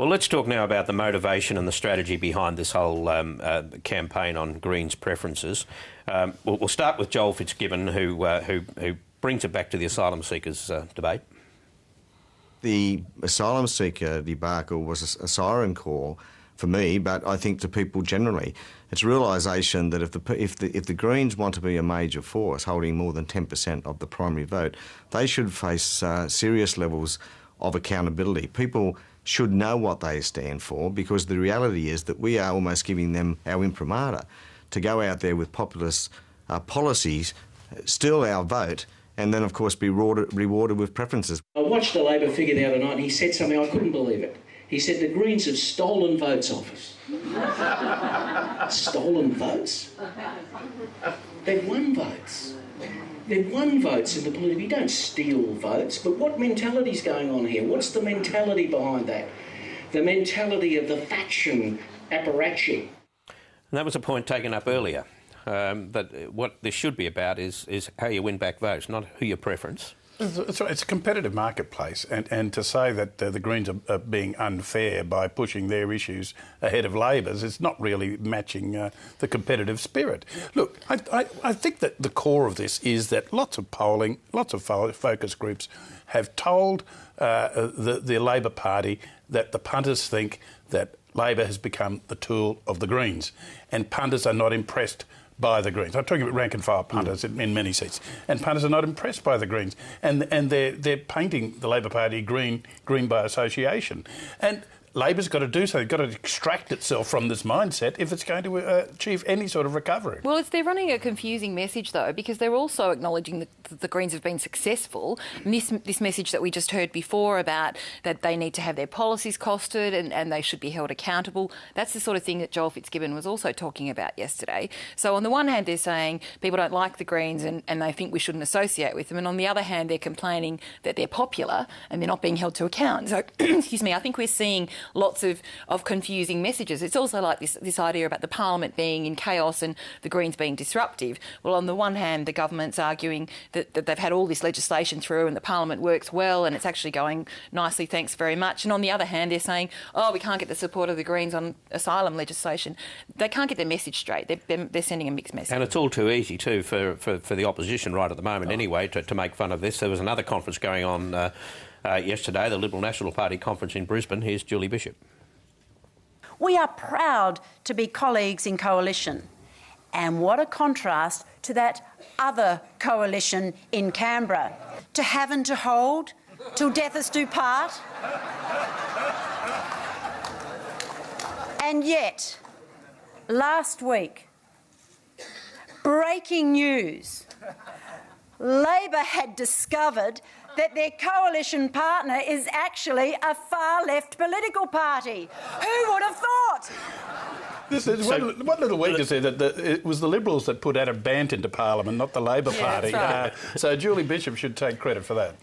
Well, let's talk now about the motivation and the strategy behind this whole campaign on Greens preferences. We'll start with Joel Fitzgibbon, who brings it back to the asylum seekers debate. The asylum seeker debacle was a siren call for me, but I think to people generally. It's realisation that if the Greens want to be a major force, holding more than 10% of the primary vote, they should face serious levels of accountability. People should know what they stand for, because the reality is that we are almost giving them our imprimatur to go out there with populist policies, steal our vote, and then, of course, be rewarded with preferences. I watched a Labor figure the other night and he said something, I couldn't believe it. He said the Greens have stolen votes off us. Stolen votes? They've won votes. They've won votes in the political... You don't steal votes, but what mentality's going on here? What's the mentality behind that? The mentality of the faction apparatchik. And that was a point taken up earlier. That what this should be about is how you win back votes, not who your preference. It's a competitive marketplace, and to say that the Greens are being unfair by pushing their issues ahead of Labor's, it's not really matching the competitive spirit. Look, I think that the core of this is that lots of polling, lots of focus groups have told the Labor Party that the punters think that Labor has become the tool of the Greens, and punters are not impressed by the Greens. I'm talking about rank and file punters in many seats, and punters are not impressed by the Greens, and they're painting the Labor Party green by association. And Labor's got to do something. It's got to extract itself from this mindset if it's going to achieve any sort of recovery. Well, they're running a confusing message, though, because they're also acknowledging that the Greens have been successful. And this message that we just heard before about that they need to have their policies costed and they should be held accountable, that's the sort of thing that Joel Fitzgibbon was also talking about yesterday. So on the one hand, they're saying people don't like the Greens and they think we shouldn't associate with them. And on the other hand, they're complaining that they're popular and they're not being held to account. So, excuse me, I think we're seeing lots of confusing messages. It's also like this idea about the Parliament being in chaos and the Greens being disruptive. Well, on the one hand, the government's arguing that they've had all this legislation through and the Parliament works well and it's actually going nicely, thanks very much. And on the other hand, they're saying, oh, we can't get the support of the Greens on asylum legislation. They can't get their message straight. They're sending a mixed message. And it's all too easy, too, for the opposition right at the moment anyway, to make fun of this. There was another conference going on yesterday, the Liberal National Party conference in Brisbane. Here's Julie Bishop. We are proud to be colleagues in coalition. And what a contrast to that other coalition in Canberra. To have and to hold, till death us do part. And yet, last week, breaking news, Labor had discovered that their coalition partner is actually a far-left political party. Who would have thought? This is one little weakness here, that it was the Liberals that put Adam Bant into Parliament, not the Labor Party. That's right. So Julie Bishop should take credit for that.